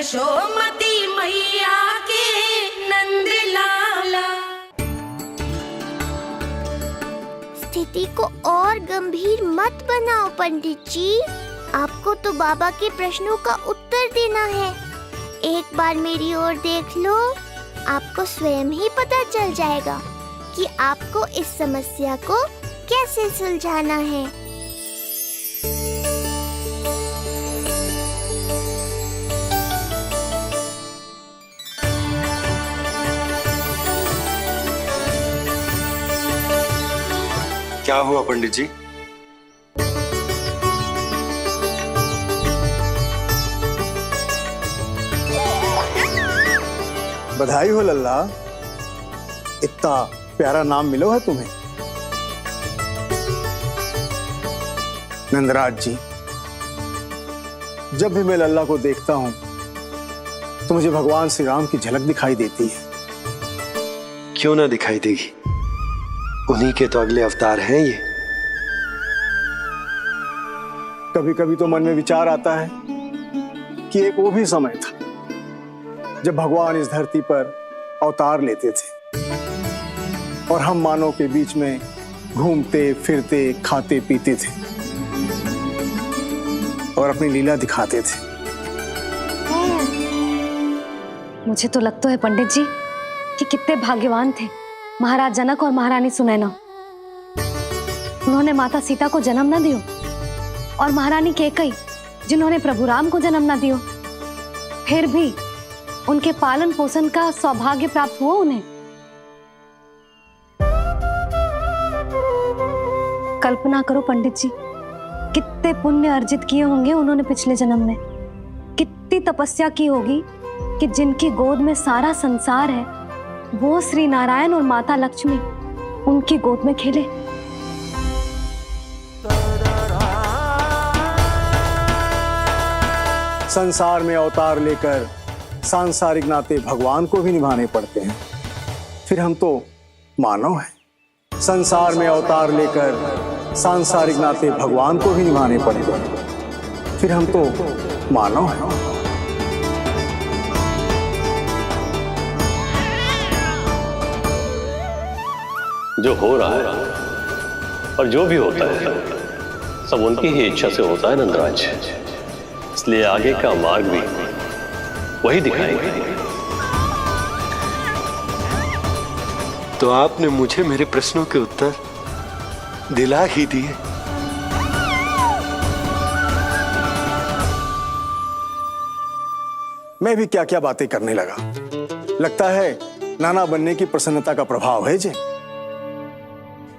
यशोमती मैया के नंद लाला। स्थिति को और गंभीर मत बनाओ पंडित जी। आपको तो बाबा के प्रश्नों का उत्तर देना है। एक बार मेरी ओर देख लो, आपको स्वयं ही पता चल जाएगा कि आपको इस समस्या को कैसे सुलझाना है। क्या हुआ पंडित जी? बधाई हो लल्ला, इतना प्यारा नाम मिलो है तुम्हें। नंदराज जी, जब भी मैं लल्ला को देखता हूं तो मुझे भगवान श्री राम की झलक दिखाई देती है। क्यों ना दिखाई देगी, उन्हीं के तो अगले अवतार हैं ये। कभी कभी तो मन में विचार आता है कि एक वो भी समय था जब भगवान इस धरती पर अवतार लेते थे और हम मानव के बीच में घूमते फिरते खाते पीते थे और अपनी लीला दिखाते थे। मुझे तो लगता है पंडित जी कि कितने भाग्यवान थे महाराज जनक और महारानी सुनैना। उन्होंने माता सीता को जन्म न दियो और महारानी कैकेयी जिन्होंने प्रभु राम को जन्म न दियो, फिर भी उनके पालन पोषण का सौभाग्य प्राप्त हुआ उन्हें। कल्पना करो पंडित जी, कितने पुण्य अर्जित किए होंगे उन्होंने पिछले जन्म में। कितनी तपस्या की होगी कि जिनकी गोद में सारा संसार है वो श्री नारायण और माता लक्ष्मी उनकी गोद में खेले। संसार में अवतार लेकर सांसारिक नाते भगवान को भी निभाने पड़ते हैं, फिर हम तो मानव हैं। संसार में अवतार लेकर सांसारिक नाते भगवान को भी निभाने पड़ेगा, फिर हम तो मानव हैं। जो हो रहा है और जो भी होता है सब उनकी ही इच्छा से होता है नंदराज, इसलिए आगे का मार्ग भी वही दिखाएंगे। तो आपने मुझे मेरे प्रश्नों के उत्तर दिला ही दिए। मैं भी क्या क्या बातें करने लगा। लगता है नाना बनने की प्रसन्नता का प्रभाव है जे।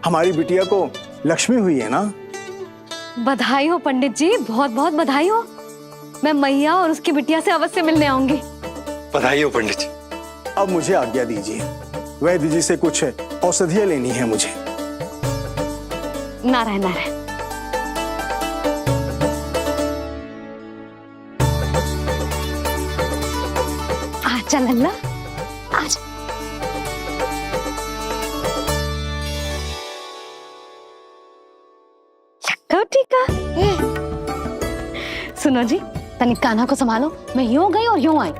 हमारी बिटिया को लक्ष्मी हुई है ना। बधाई हो पंडित जी, बहुत बहुत बधाई हो। मैं मैया और उसकी बिटिया से अवश्य मिलने आऊंगी। बधाई हो पंडित जी। अब मुझे आज्ञा दीजिए, वैद्य जी से कुछ औषधियां लेनी है मुझे। नारायण नारायण। आजा लल्ला, आजा। लगता टीका। सुनो जी, तनिक कान्हा को संभालो, मैं यूं गई और यूं आई।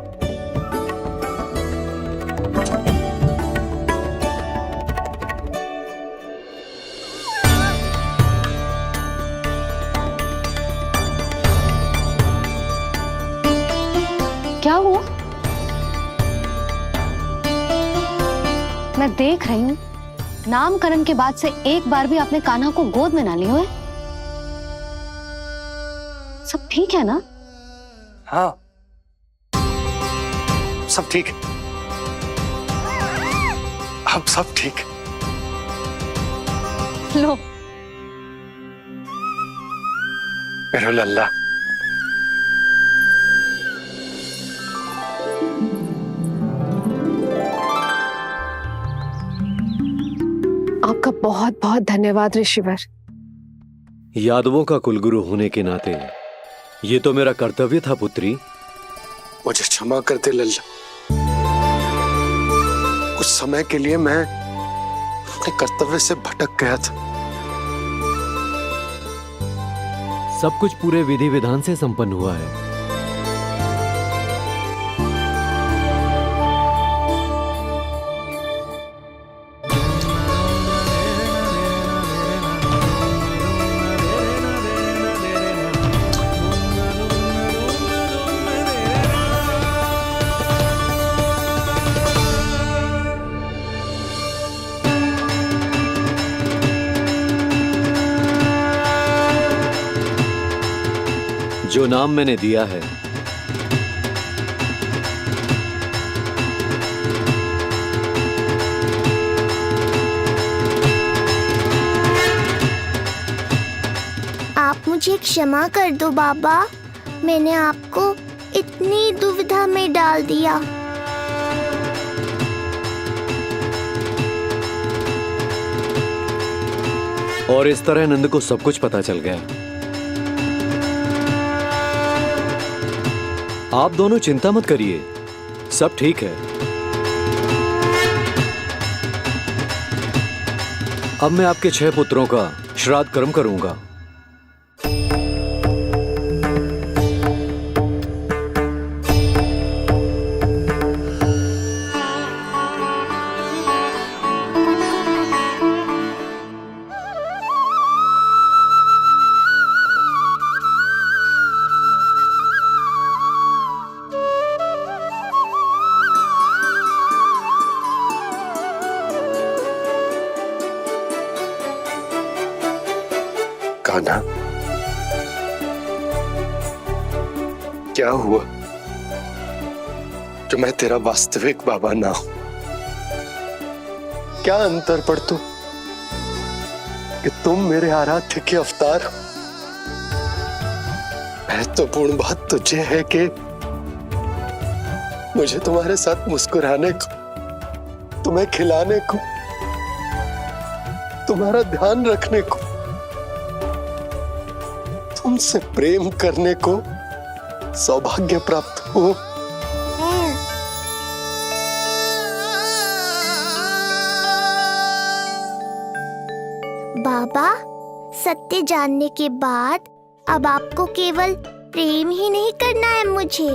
क्या हुआ? मैं देख रही हूं नामकरण के बाद से एक बार भी आपने कान्हा को गोद में ना लिया है। सब ठीक है ना? हाँ, सब ठीक है। अब सब ठीक। लो मेरा लल्ला। आपका बहुत बहुत धन्यवाद ऋषिवर। यादवों का कुलगुरु होने के नाते ये तो मेरा कर्तव्य था पुत्री। मुझे क्षमा कर दे लल्ला, कुछ समय के लिए मैं अपने कर्तव्य से भटक गया था। सब कुछ पूरे विधि विधान से संपन्न हुआ है। जो नाम मैंने दिया है, आप मुझे क्षमा कर दो बाबा, मैंने आपको इतनी दुविधा में डाल दिया। और इस तरह नंद को सब कुछ पता चल गया। आप दोनों चिंता मत करिए, सब ठीक है। अब मैं आपके 6 पुत्रों का श्राद्ध कर्म करूंगा। कान्हा, क्या हुआ जो मैं तेरा वास्तविक बाबा ना हूं? क्या अंतर पड़ तू कि तुम मेरे आराध्य के अवतार हो? महत्वपूर्ण बात तुझे है कि मुझे तुम्हारे साथ मुस्कुराने को, तुम्हें खिलाने को, तुम्हारा ध्यान रखने को, तुमसे प्रेम करने को सौभाग्य प्राप्त हो। बाबा, सत्य जानने के बाद अब आपको केवल प्रेम ही नहीं करना है, मुझे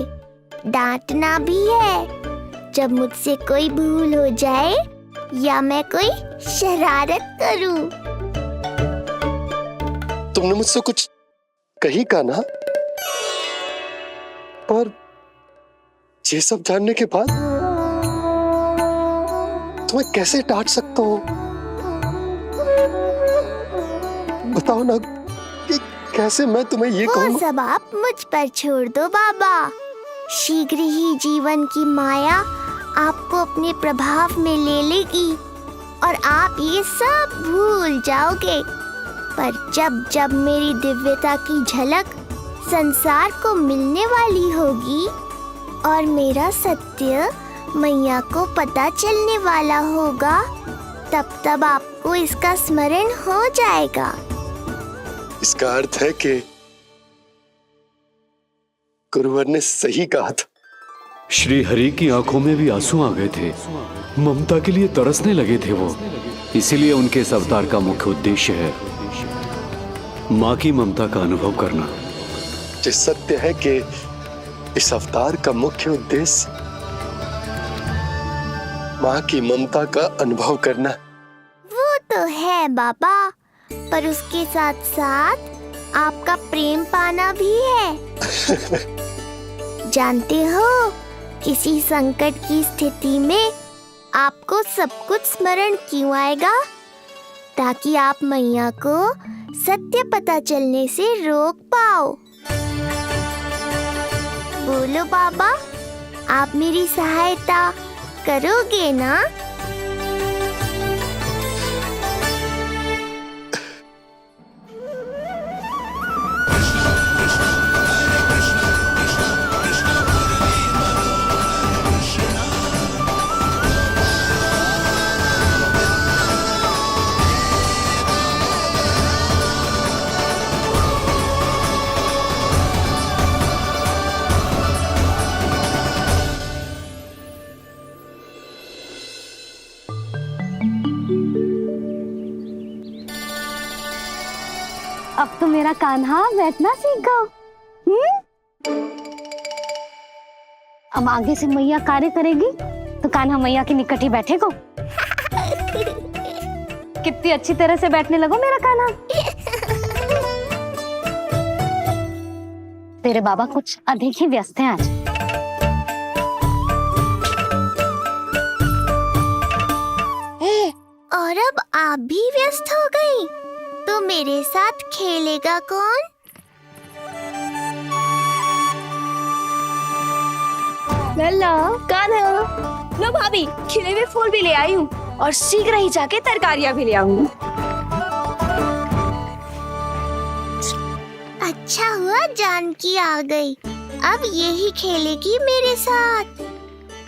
डांटना भी है जब मुझसे कोई भूल हो जाए या मैं कोई शरारत करूं। तुमने मुझसे कुछ कही कान्हा, पर ये सब जानने के बाद तुम्हें कैसे डांट सकता हूं? बताओ ना कि कैसे मैं तुम्हें ये वो कहूंगा? सब आप मुझ पर छोड़ दो बाबा। शीघ्र ही जीवन की माया आपको अपने प्रभाव में ले लेगी और आप ये सब भूल जाओगे। पर जब जब मेरी दिव्यता की झलक संसार को मिलने वाली होगी और मेरा सत्य मैया को पता चलने वाला होगा, तब तब आपको इसका स्मरण हो जाएगा। इसका अर्थ है कि गुरुवर ने सही कहा था। श्री हरि की आंखों में भी आंसू आ गए थे, ममता के लिए तरसने लगे थे वो। इसीलिए उनके इस अवतार का मुख्य उद्देश्य है माँ की ममता का अनुभव करना। जो सत्य है कि इस अवतार का मुख्य उद्देश्य माँ की ममता का अनुभव करना। वो तो है बाबा, पर उसके साथ साथ आपका प्रेम पाना भी है। जानते हो, किसी संकट की स्थिति में आपको सब कुछ स्मरण क्यों आएगा? ताकि आप मैया को सत्य पता चलने से रोक पाओ। बोलो बाबा, आप मेरी सहायता करोगे ना? अब तो मेरा कान्हा बैठना सीखा। अब आगे से मैया कार्य करेगी तो कान्हा मैया के निकट ही बैठेगा। कितनी अच्छी तरह से बैठने लगो मेरा कान्हा। तेरे बाबा कुछ अधिक ही व्यस्त हैं आज। और अब आप भी व्यस्त हो गई, तो मेरे साथ खेलेगा कौन? लल्ला कान्हा, लो भाभी, खिले हुए फूल भी ले आई हूँ और शीघ्र ही जाके तरकारियाँ भी ले आऊंगी। अच्छा हुआ जानकी आ गई, अब यही खेलेगी मेरे साथ।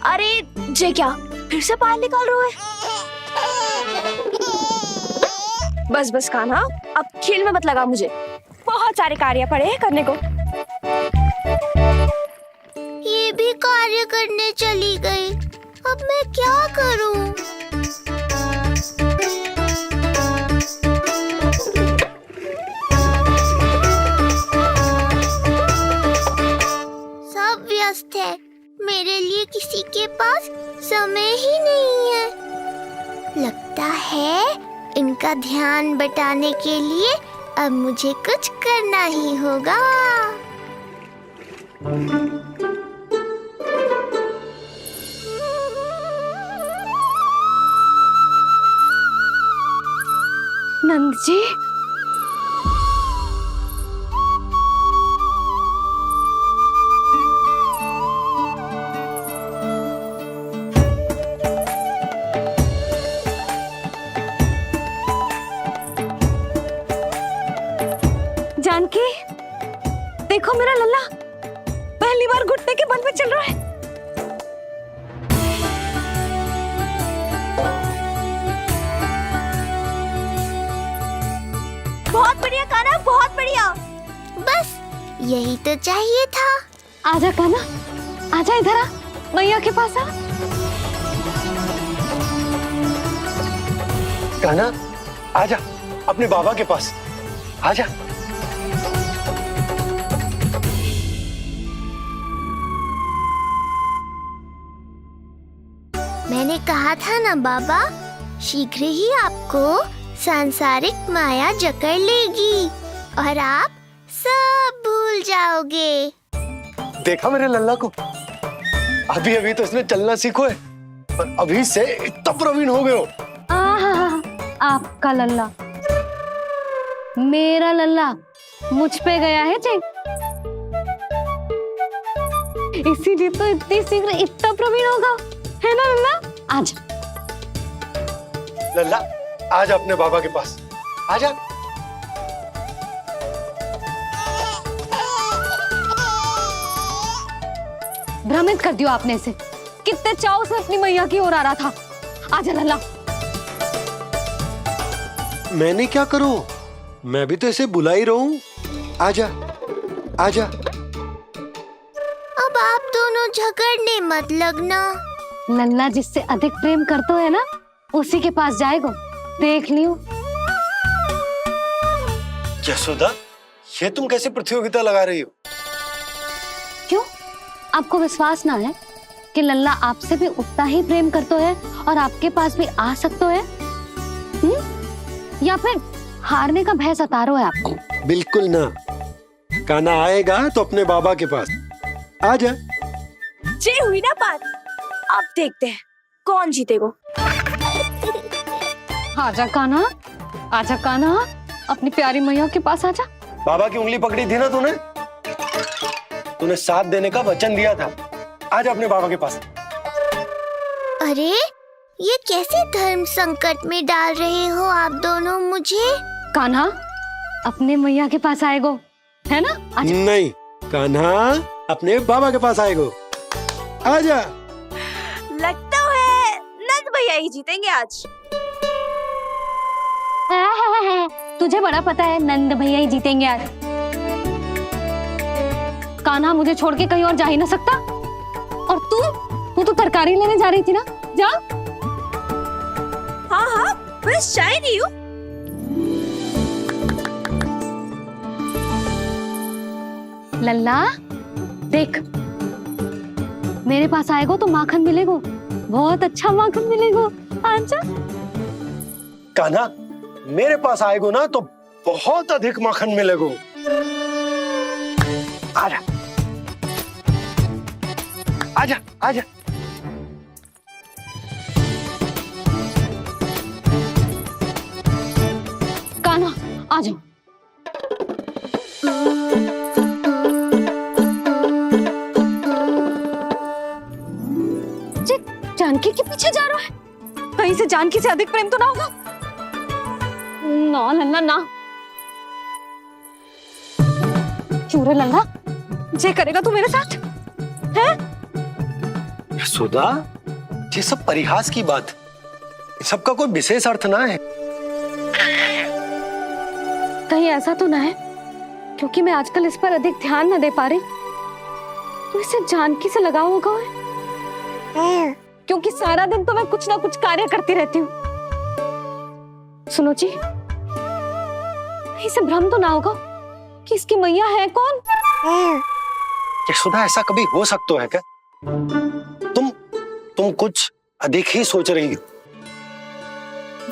अरे जे क्या फिर से पायल निकाल रहे हो? बस बस कान्हा, अब खेल में मत लगा मुझे, बहुत सारे कार्य पड़े हैं करने को। ये भी कार्य करने चली गई, अब मैं क्या करूं? सब व्यस्त है, मेरे लिए किसी के पास समय ही नहीं है। लगता है इनका ध्यान बटाने के लिए अब मुझे कुछ करना ही होगा। नंद जी, जानकी, देखो मेरा लल्ला पहली बार घुटने के बल पे चल रहा है। बहुत बढ़िया कान्हा, बहुत बढ़िया। बस यही तो चाहिए था। आजा कान्हा, आजा इधर आ, मैया के पास आ। कान्हा, आजा अपने बाबा के पास, आजा। मैंने कहा था ना बाबा, शीघ्र ही आपको सांसारिक माया जकड़ लेगी और आप सब भूल जाओगे। देखा मेरे लल्ला को, अभी अभी तो इसने चलना सीखो है और अभी से इतना प्रवीण हो गए हो। आपका लल्ला, मेरा लल्ला मुझ पे गया है जी, इसीलिए तो इतनी शीघ्र इतना प्रवीण होगा, है ना लल्ला? आजा लल्ला, आजा अपने बाबा के पास, आजा। भ्रमित कर दियो आपने इसे, कितने चाव से अपनी मैया की ओर आ रहा था। आजा लल्ला। मैंने क्या करूं, मैं भी तो इसे बुला ही रहा हूं। आजा आजा। अब आप दोनों झगड़ने मत लगना। लल्ला जिससे अधिक प्रेम करते है ना, उसी के पास जाएगो, देख लियो। यशोदा, ये तुम कैसे प्रतियोगिता लगा रही हो? क्यों, आपको विश्वास ना है कि लल्ला आपसे भी उतना ही प्रेम करते है और आपके पास भी आ सकते है? या फिर हारने का भय सता रहा है आपको? बिल्कुल ना, कान्हा आएगा तो अपने बाबा के पास। आजा। जे हुई ना बात, अब देखते हैं कौन जीतेगा। आजा कान्हा, आजा कान्हा, अपनी प्यारी मैया के पास आजा। बाबा की उंगली पकड़ी थी ना तूने साथ देने का वचन दिया था। आजा अपने बाबा के पास। अरे ये कैसे धर्म संकट में डाल रहे हो आप दोनों मुझे? कान्हा अपने मैया के पास आएगो, है ना? आजा। नहीं, कान्हा अपने बाबा के पास आएगो। आजा। लगता है नंद भैया ही जीतेंगे आज। तुझे बड़ा पता है नंद भैया ही जीतेंगे आज। कान्हा मुझे छोड़ के कहीं और जा ही ना सकता। और तू तो तरकारी लेने जा रही थी ना, जा। हाँ हाँ, बस जा ही रही हूँ। लल्ला देख, मेरे पास आएगो तो माखन मिलेगो, बहुत अच्छा माखन मिलेगो। आजा। कान्हा मेरे पास आएगो ना तो बहुत अधिक माखन मिलेगो। आजा आजा आजा। कान्हा आ जाओ। जे जानकी के पीछे जा रहा है? कहीं से जानकी से अधिक प्रेम तो ना होगा? ना लल्ला ना। क्यों रे लल्ला, जे करेगा तू मेरे साथ है? सुधा, ये सब परिहास की बात, सबका कोई विशेष अर्थ ना है। कहीं ऐसा तो ना है क्योंकि मैं आजकल इस पर अधिक ध्यान न दे पा रही तो इसे जानकी से लगाव होगा है? क्योंकि सारा दिन तो मैं कुछ ना कुछ कार्य करती रहती हूँ। सुनो जी, इसे भ्रम तो ना होगा कि इसकी मैया है कौन? सुधा, ऐसा कभी हो सकता है क्या? तुम कुछ अधिक ही सोच रही हो।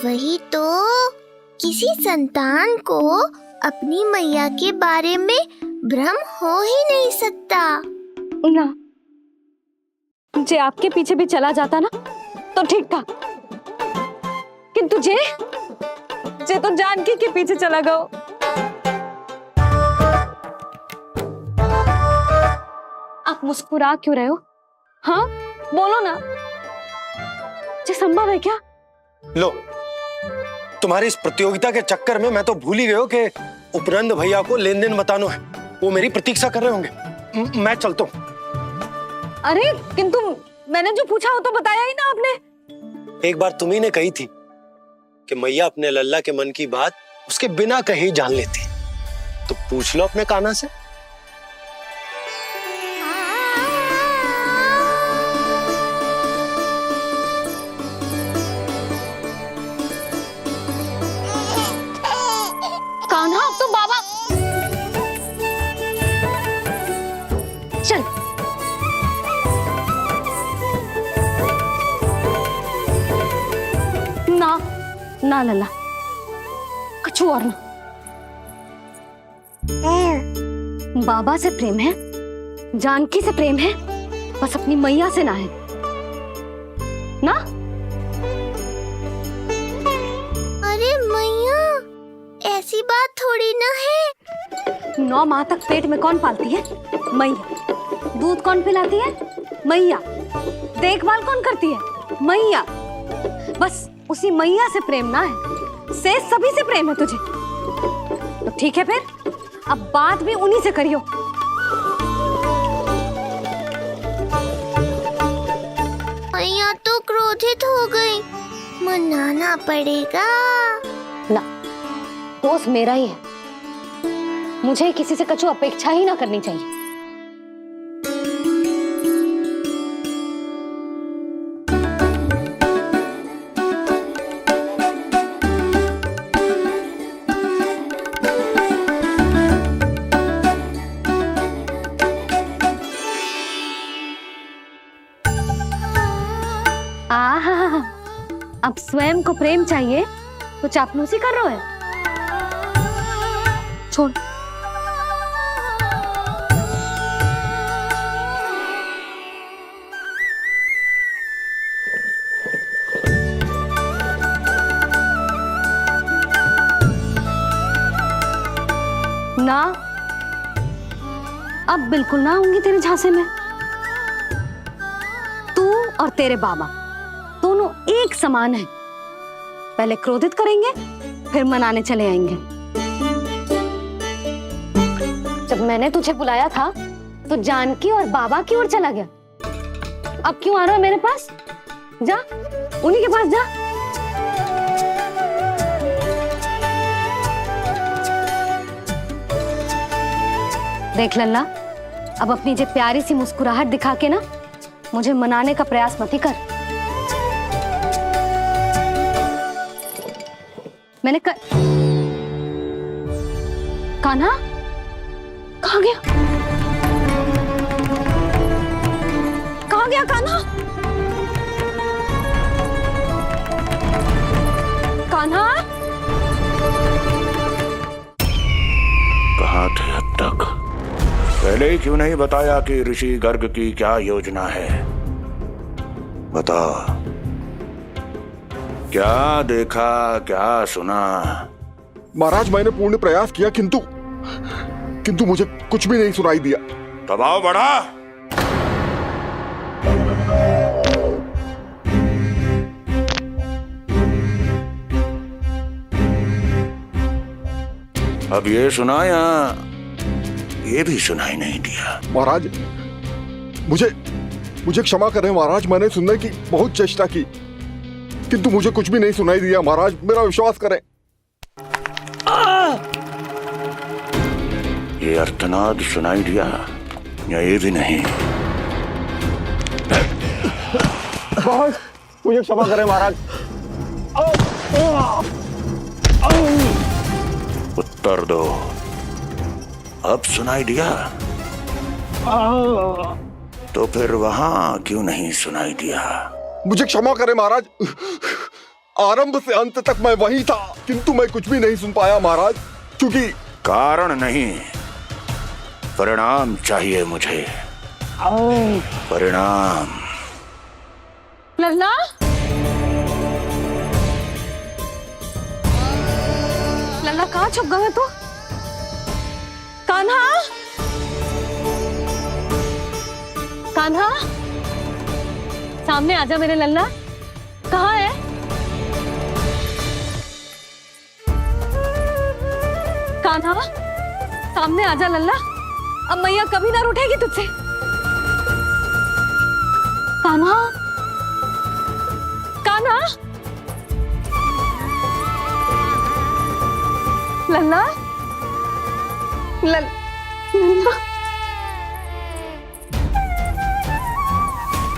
वही तो, किसी संतान को अपनी मैया के बारे में भ्रम हो ही नहीं सकता। ना, जे आपके पीछे भी चला जाता ना तो ठीक था, किंतु जे तो जानकी के पीछे चला गया। आप मुस्कुरा क्यों रहे हो? हाँ बोलो ना, ये संभव है क्या? लो, तुम्हारी इस प्रतियोगिता के चक्कर में मैं तो भूल ही गया कि उपनंद भैया को लेन देन बताना है। वो मेरी प्रतीक्षा कर रहे होंगे। मैं चलता हूँ। अरे किंतु मैंने जो पूछा वो तो बताया ही ना आपने। एक बार तुम्ही ने कही थी कि मैया अपने लल्ला के मन की बात उसके बिना कहे ही जान लेती, तो पूछ लो अपने कान्हा से। कान्हा, अब तो बाबा चल। ना ना लल्ला, कुछ और ना। बाबा से प्रेम है, जानकी से प्रेम है, बस अपनी मैया से ना है ना। अरे मैया, ऐसी बात थोड़ी ना है। 9 माह तक पेट में कौन पालती है? मैया। दूध कौन पिलाती है? मैया। देखभाल कौन करती है? मैया। बस उसी मैया से प्रेम ना है, से सभी से प्रेम है तुझे। तो ठीक है फिर, अब बात भी उन्हीं से करियो। मैया तो क्रोधित हो गई, मनाना पड़ेगा। ना, दोस्त मेरा ही है, मुझे किसी से कछु अपेक्षा ही ना करनी चाहिए। आहा, अब स्वयं को प्रेम चाहिए तो चापलूसी कर रहे हो? छोड़। ना, अब बिल्कुल ना आऊंगी तेरे झांसे में। तू और तेरे बाबा दोनों एक समान हैं। पहले क्रोधित करेंगे, फिर मनाने चले आएंगे। जब मैंने तुझे बुलाया था तो जानकी और बाबा की ओर चला गया। अब क्यों आ रहा है मेरे पास? जा, उन्हीं के पास जा। देख लल्ला, अब अपनी जे प्यारी सी मुस्कुराहट दिखा के ना मुझे मनाने का प्रयास मत ही कर। मैंने कान्हा कहाँ गया? कहाँ गया कान्हा? कान्हा कहाँ थे अब तक? पहले ही क्यों नहीं बताया कि ऋषि गर्ग की क्या योजना है? बता, क्या देखा, क्या सुना? महाराज, मैंने पूर्ण प्रयास किया किंतु मुझे कुछ भी नहीं सुनाई दिया। दबाव बढ़ा। अब ये सुना या ये भी सुनाई नहीं दिया? महाराज, मुझे क्षमा करें महाराज, मैंने सुनने की बहुत चेष्टा की किंतु मुझे कुछ भी नहीं सुनाई दिया महाराज, मेरा विश्वास करें। ये अर्थनाद सुनाई दिया या ये भी नहीं? मुझे क्षमा करें महाराज। उत्तर दो, अब सुनाई दिया? तो फिर वहां क्यों नहीं सुनाई दिया? मुझे क्षमा करें महाराज, आरंभ से अंत तक मैं वही था किंतु मैं कुछ भी नहीं सुन पाया महाराज, क्योंकि कारण नहीं, परिणाम चाहिए मुझे। परिणाम। लल्ला, लल्ला कहाँ छुप गए तू? कान्हा, कान्हा, सामने आजा मेरे लल्ला, कहाँ है? कान्हा, सामने आजा लल्ला, अब मैया कभी ना रूठेगी तुझसे। कान्हा, कान्हा, लल्ला, लल्ला,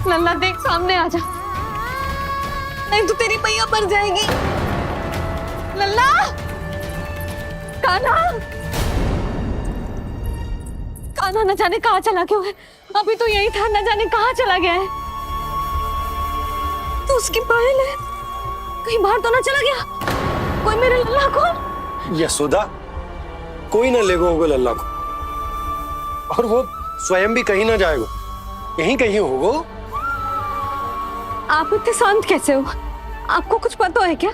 लल्ला देख सामने आ जा, नहीं तो तेरी मैया मर जाएगी। लल्ला, कान्हा, कान्हा न जाने कहाँ चला गया है, अभी तो यही था, न जाने कहाँ चला गया है। तो उसकी पायल है, कहीं बाहर तो ना चला गया? कोई मेरे लल्ला को? यशोदा, कोई ना ले गो लल्ला को, और वो स्वयं भी कहीं ना जाएगा, यहीं कहीं होगो। आप इतने शांत कैसे हो? आपको कुछ पता है क्या?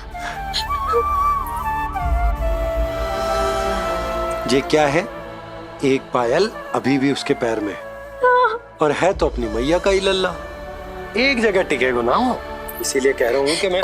ये क्या है? एक पायल अभी भी उसके पैर में है, और है तो अपनी मैया का ही लल्ला, एक जगह टिकेगा ना हो, इसीलिए कह रहा हूँ कि मैं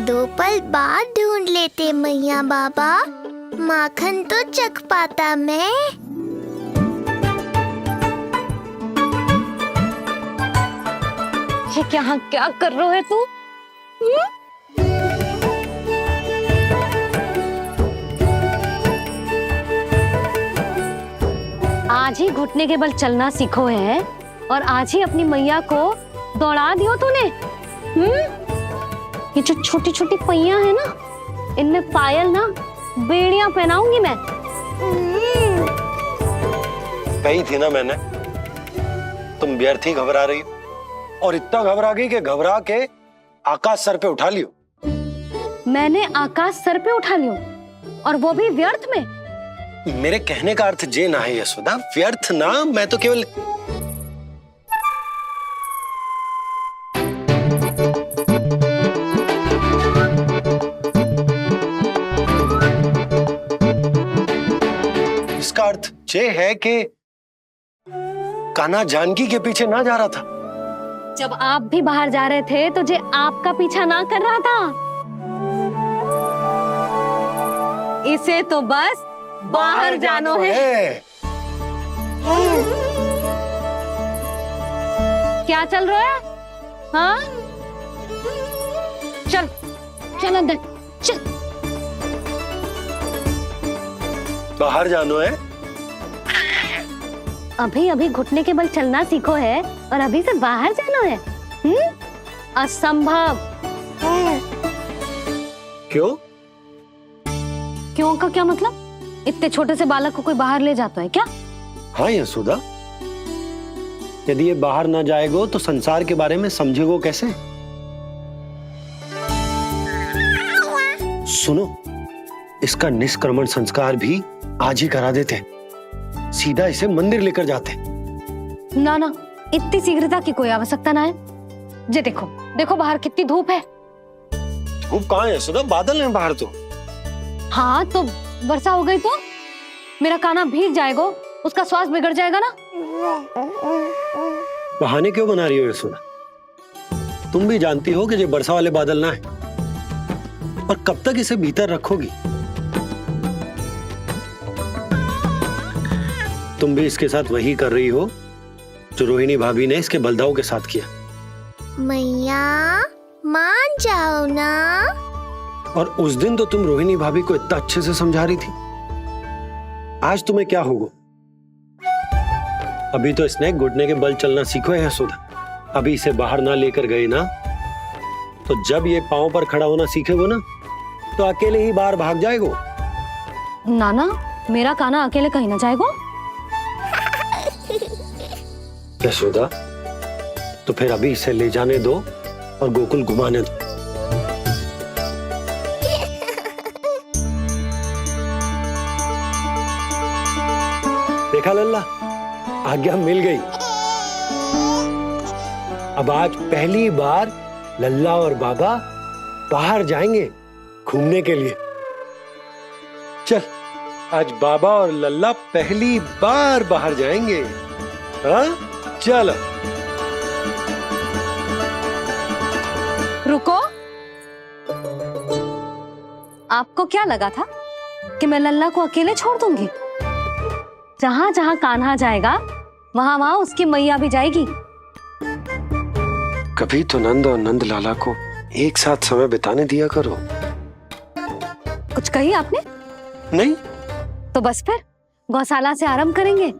दो पल बाद ढूंढ लेते मैया बाबा, माखन तो चख पाता मैं। ये क्या क्या कर रहे है तू? आज ही घुटने के बल चलना सीखो है और आज ही अपनी मैया को दौड़ा दियो तूने। ये जो छोटी छोटी पहियां है ना, इनमें पायल ना बेड़ियां पहनाऊंगी मैं। कही थी ना मैंने, तुम व्यर्थ ही घबरा रही हो, और इतना घबरा गई कि घबरा के आकाश सर पे उठा लियो। मैंने आकाश सर पे उठा लियो, और वो भी व्यर्थ में? मेरे कहने का अर्थ जे ना है यशोदा, व्यर्थ ना, मैं तो केवल इसका अर्थ ये है कि कान्हा जानकी के पीछे ना जा रहा था। जब आप भी बाहर जा रहे थे तो जे आपका पीछा ना कर रहा था। इसे तो बस बाहर जानो है। क्या चल रहा है? हाँ, चल चल अंदर चल। बाहर जानो है? अभी अभी घुटने के बल चलना सीखो है और अभी से बाहर जाना है? असंभव। क्यों? क्यों का क्या मतलब? इतने छोटे से बालक को कोई बाहर ले जाता है क्या? हाँ यशोदा, यदि ये बाहर ना जाएगो तो संसार के बारे में समझेगो कैसे? सुनो, इसका निष्क्रमण संस्कार भी आज ही करा देते, सीधा इसे मंदिर लेकर जाते। ना ना, इतनी शीघ्रता की कोई आवश्यकता ना है। जे देखो देखो बाहर कितनी धूप है। धूप कहाँ है यशोदा, बादल हैं बाहर तो। हाँ तो वर्षा हो गई तो मेरा कान्हा भीग जाएगा, उसका स्वास्थ्य बिगड़ जाएगा ना। बहाने क्यों बना रही हो यशोदा? तुम भी जानती हो कि ये वर्षा वाले बादल ना है, और कब तक इसे भीतर रखोगी? तुम भी इसके साथ वही कर रही हो जो रोहिणी भाभी ने इसके बलदाऊ के साथ किया। मैया मान जाओ ना। और उस दिन तो तुम रोहिणी भाभी को इतना अच्छे से समझा रही थी, आज तुम्हें क्या होगा? अभी तो इसने घुटने के बल चलना सीखो है यशोदा। अभी इसे बाहर ना लेकर गए ना, तो जब ये पांव पर खड़ा होना सीखेगो ना, तो अकेले ही बाहर भाग जाएगो। नाना, मेरा कान्हा अकेले कहीं ना जाएगा। यशोदा, तो फिर अभी इसे ले जाने दो और गोकुल घुमाने दो। देखा लल्ला, आज्ञा मिल गई। अब आज पहली बार लल्ला और बाबा बाहर जाएंगे घूमने के लिए। चल, आज बाबा और लल्ला पहली बार बाहर जाएंगे। हाँ, चलो। रुको, आपको क्या लगा था कि मैं लल्ला को अकेले छोड़ दूंगी? जहां जहां कान्हा जाएगा वहां वहां उसकी मैया भी जाएगी। कभी तो नंद और नंद लाला को एक साथ समय बिताने दिया करो। कुछ कही आपने? नहीं तो बस फिर गौशाला से आरंभ करेंगे,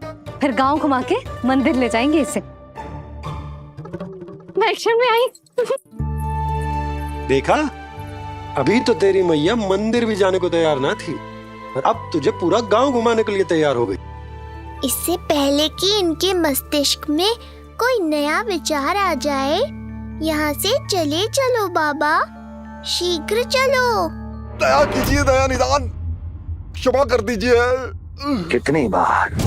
फिर गांव घुमा के मंदिर ले जाएंगे इसे। मैं एक्शन में आई। देखा, अभी तो तेरी मैया मंदिर भी जाने को तैयार ना थी, और अब तुझे पूरा गांव घुमाने के लिए तैयार हो गई। इससे पहले कि इनके मस्तिष्क में कोई नया विचार आ जाए, यहाँ से चले चलो बाबा, शीघ्र चलो। दया कीजिए, दया निदान, क्षमा कर दीजिए। कितनी बार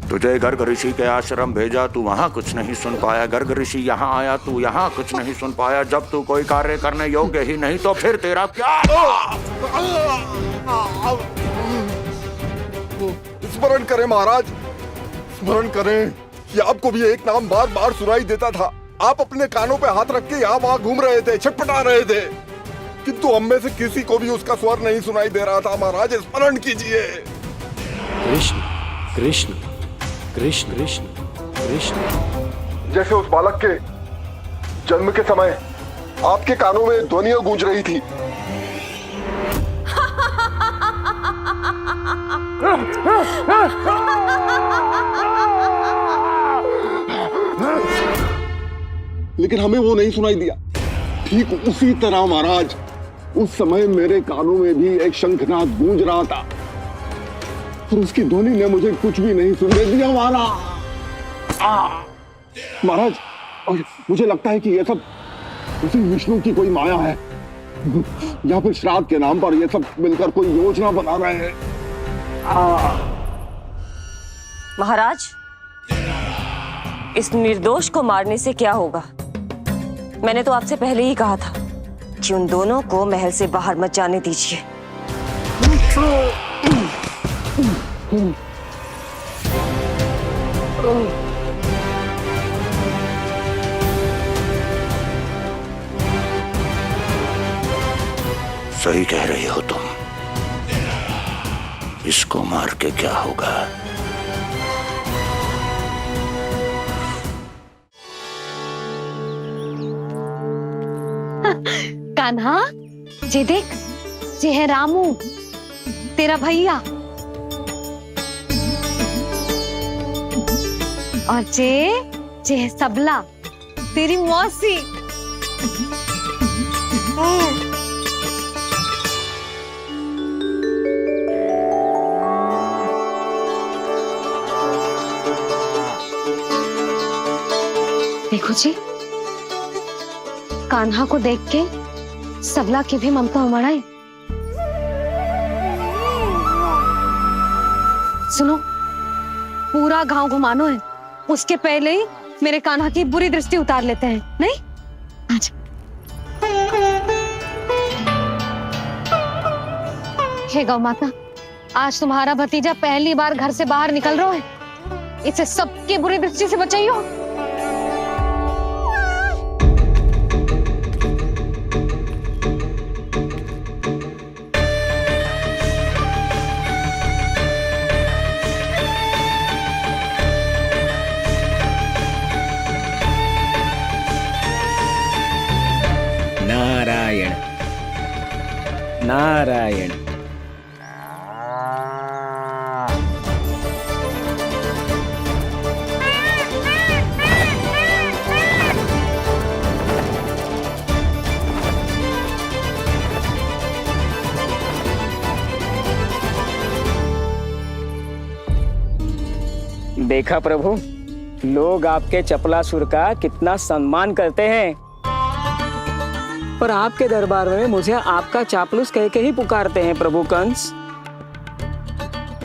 तुझे गर्ग ऋषि के आश्रम भेजा, तू वहाँ कुछ नहीं सुन पाया। गर्ग ऋषि यहाँ आया, तू यहाँ कुछ नहीं सुन पाया। जब तू कोई कार्य करने योग्य ही नहीं, तो फिर तेरा क्या? स्मरण करें महाराज, स्मरण करें कि आपको भी एक नाम बार बार सुनाई देता था। आप अपने कानों पे हाथ रख के यहाँ वहाँ घूम रहे थे, छटपटा रहे थे, किंतु हम में से किसी को भी उसका स्वर नहीं सुनाई दे रहा था। महाराज, स्मरण कीजिए। कृष्ण कृष्ण कृष्ण कृष्ण कृष्ण। जैसे उस बालक के जन्म के समय आपके कानों में ध्वनियां गूंज रही थी। लेकिन हमें वो नहीं सुनाई दिया। ठीक उसी तरह महाराज, उस समय मेरे कानों में भी एक शंखनाद गूंज रहा था, और उसकी ध्वनि ने मुझे कुछ भी नहीं सुनने दिया। महाराज, और मुझे लगता है कि ये सब उसी विष्णु की कोई माया है, या फिर श्राद्ध के नाम पर ये सब मिलकर कोई योजना बना रहे हैं। महाराज, इस निर्दोष को मारने से क्या होगा? मैंने तो आपसे पहले ही कहा था कि उन दोनों को महल से बाहर मत जाने दीजिए। सही कह रही हो तुम। इसको मार के क्या होगा? कान्हा, जे देख, जे है रामू, तेरा भैया, और जे है सबला, तेरी मौसी। देखो जी, कान्हा को देख के सबला की भी ममता उमड़ आई। सुनो, पूरा गांव घुमानो है, उसके पहले ही मेरे कान्हा की बुरी दृष्टि उतार लेते हैं, नहीं? अच्छा। हे गौ माता, आज तुम्हारा भतीजा पहली बार घर से बाहर निकल रहा है, इसे सबकी बुरी दृष्टि से बचाइयो। नारायण नारायण। देखा प्रभु, लोग आपके चपलासुर का कितना सम्मान करते हैं, पर आपके दरबार में मुझे आपका चापलूस कह के ही पुकारते हैं प्रभु कंस।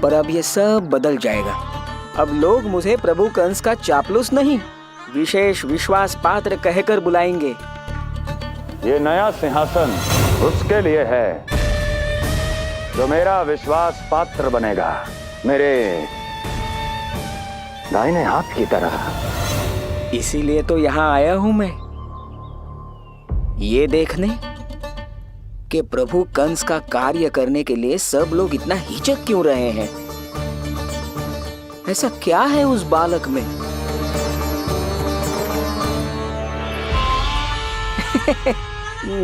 पर अब ये सब बदल जाएगा। अब लोग मुझे प्रभु कंस का चापलूस नहीं, विशेष विश्वास पात्र कहकर बुलाएंगे। ये नया सिंहासन उसके लिए है जो मेरा विश्वास पात्र बनेगा, मेरे दाहिने हाथ की तरह। इसीलिए तो यहाँ आया हूं मैं, ये देखने कि प्रभु कंस का कार्य करने के लिए सब लोग इतना हिचक क्यों रहे हैं। ऐसा क्या है उस बालक में?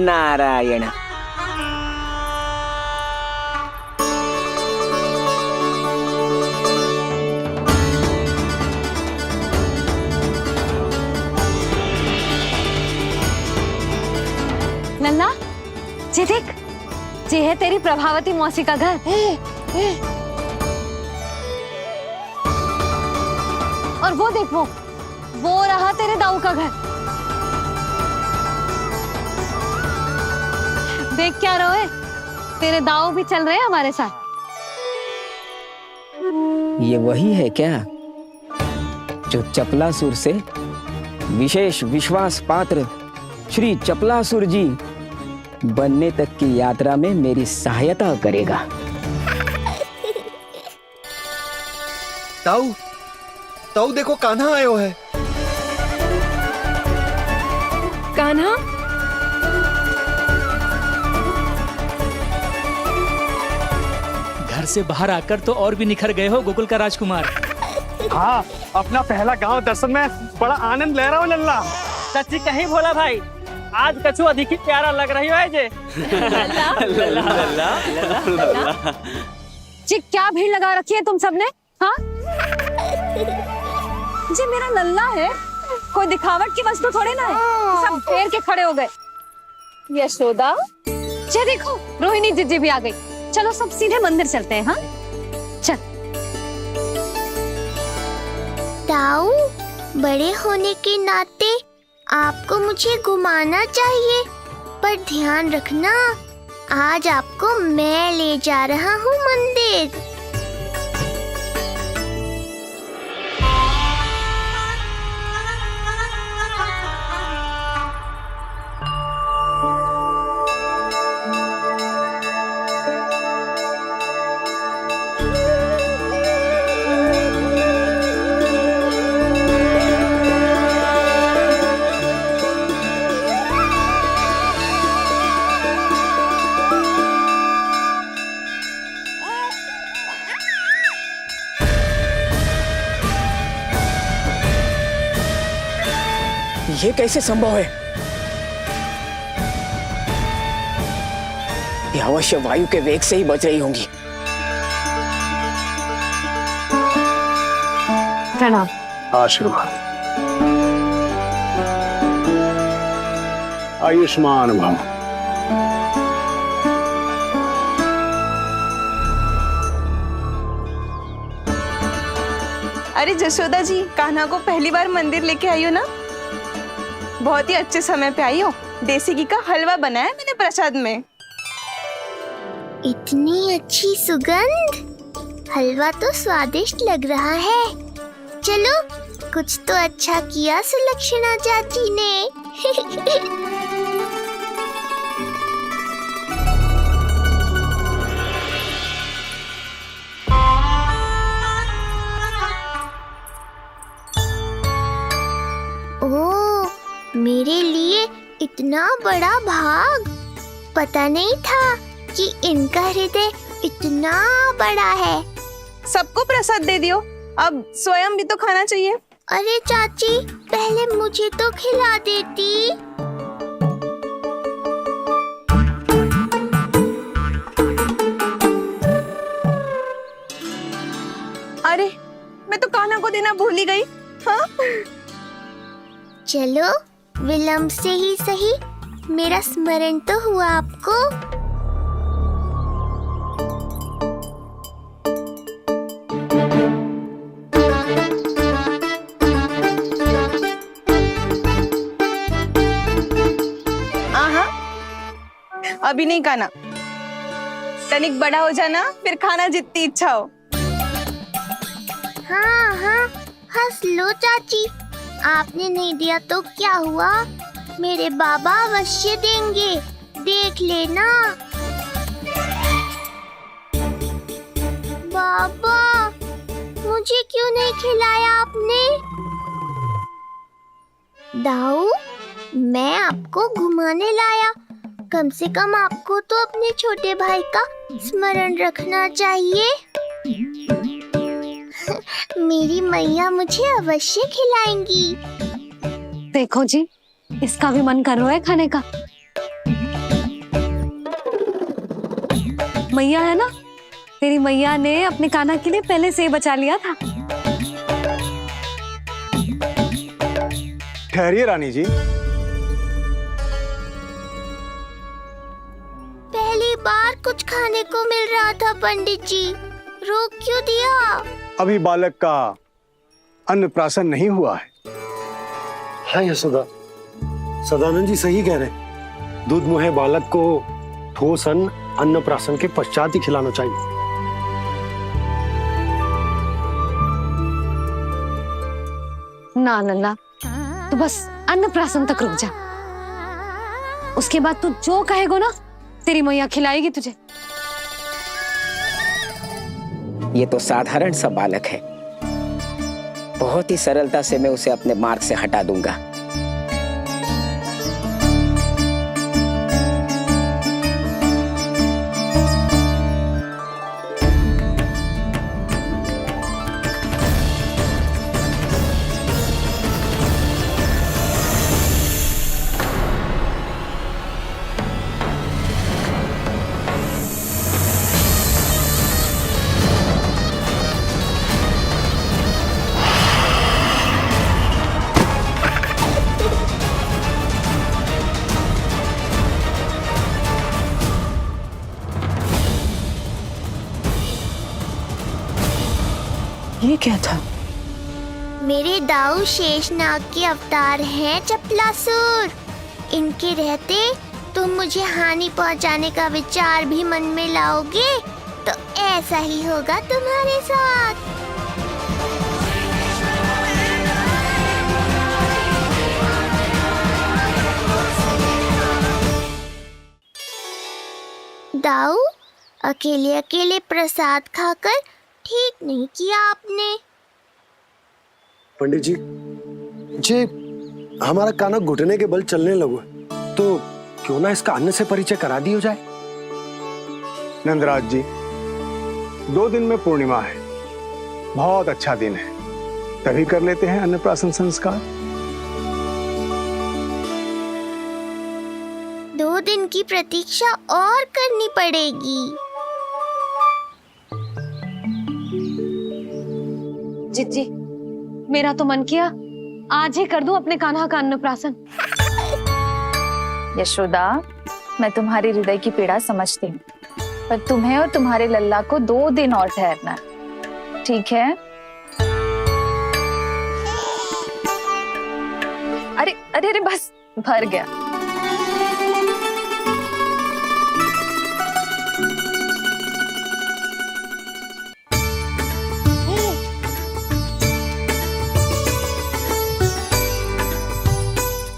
नारायण। नन्ना, जी देख, जी है तेरी प्रभावती मौसी का घर। और वो देख, वो रहा तेरे दाऊ का घर। देख क्या रोए, तेरे दाऊ भी चल रहे हैं हमारे साथ। ये वही है क्या जो चपलासुर से विशेष विश्वास पात्र श्री चपलासुर जी बनने तक की यात्रा में मेरी सहायता करेगा? ताऊ, ताऊ देखो, कान्हा आयो है। कान्हा, घर से बाहर आकर तो और भी निखर गए हो गोकुल का राजकुमार। हाँ, अपना पहला गांव दर्शन में बड़ा आनंद ले रहा हूँ लल्ला। सच्ची कहीं भोला भाई, आज कछु अधिक ही प्यारा लग रही है जे। जी क्या भीड़ लगा रखी है तुम सबने? हाँ जी, मेरा लल्ला है, कोई दिखावट की वस्तु थोड़ी ना है। सब फेर के खड़े हो गए। यशोदा, जी देखो, रोहिणी जीजी भी आ गई। चलो सब सीधे मंदिर चलते हैं। हाँ चल। ताऊ, बड़े होने के नाते आपको मुझे घुमाना चाहिए, पर ध्यान रखना, आज आपको मैं ले जा रहा हूँ मंदिर। ये कैसे संभव है? ये अवश्य वायु के वेग से ही बच रही होंगी। प्रणाम। आशीर्वाद। आयुष्मान भव। अरे जशोदा जी, कान्हा को पहली बार मंदिर लेके आई हो ना? बहुत ही अच्छे समय पे आई हो। देसी घी का हलवा बनाया मैंने प्रसाद में। इतनी अच्छी सुगंध, हलवा तो स्वादिष्ट लग रहा है। चलो, कुछ तो अच्छा किया सुलक्षणा चाची ने। ओह, मेरे लिए इतना बड़ा भाग। पता नहीं था कि इनका हृदय इतना बड़ा है। सबको प्रसाद दे दियो, अब स्वयं भी तो खाना चाहिए। अरे चाची, पहले मुझे तो खिला देती। अरे, मैं तो कान्हा को देना भूल ही गई। हाँ? चलो, विलंब से ही सही, मेरा स्मरण तो हुआ आपको। अभी नहीं खाना, तनिक बड़ा हो जाना, फिर खाना जितनी इच्छा हो। हाँ हाँ, हंस लो चाची। आपने नहीं दिया तो क्या हुआ, मेरे बाबा अवश्य देंगे, देख लेना। बाबा, मुझे क्यों नहीं खिलाया आपने? दाऊ, मैं आपको घुमाने लाया, कम से कम आपको तो अपने छोटे भाई का स्मरण रखना चाहिए। मेरी मैया मुझे अवश्य खिलाएंगी। देखो जी, इसका भी मन कर रहा है खाने का। मैया है ना, तेरी मैया ने अपने कान्हा के लिए पहले से ही बचा लिया था। ठहरिए रानी जी। पहली बार कुछ खाने को मिल रहा था पंडित जी, रोक क्यों दिया? अभी बालक का अन्नप्राशन नहीं हुआ है। हाँ यशोदा, सदानंद जी सही कह रहे। दूध मुहे बालक को ठोस अन्न अन्नप्राशन के पश्चात ही खिलाना चाहिए। ना लल्ला, तू बस अन्नप्राशन तक रुक जा, उसके बाद तू जो कहेगो ना, तेरी मैया खिलाएगी तुझे। ये तो साधारण सा बालक है, बहुत ही सरलता से मैं उसे अपने मार्ग से हटा दूंगा। ये क्या था? मेरे दाऊ शेषनाग के अवतार हैं चपलासुर। इनके रहते तुम मुझे हानि पहुंचाने का विचार भी मन में लाओगे तो ऐसा ही होगा तुम्हारे साथ। दाऊ, अकेले अकेले प्रसाद खाकर ठीक नहीं किया आपने। पंडित जी, जे हमारा कान्हा घुटने के बल चलने लगो तो क्यों ना इसका अन्न से परिचय करा दिया जाए। नंदराज जी, 2 दिन में पूर्णिमा है, बहुत अच्छा दिन है, तभी कर लेते हैं अन्नप्राशन संस्कार। 2 दिन की प्रतीक्षा और करनी पड़ेगी। जी, मेरा तो मन किया आज ही कर दूं अपने कान्हा का अन्नप्राशन। यशोदा, मैं तुम्हारी हृदय की पीड़ा समझती हूँ, पर तुम्हें और तुम्हारे लल्ला को 2 दिन और ठहरना है, ठीक है? अरे अरे अरे बस भर गया।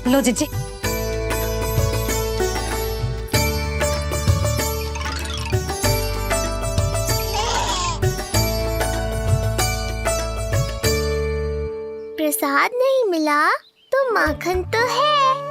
लो जीजी। प्रसाद नहीं मिला तो माखन तो है।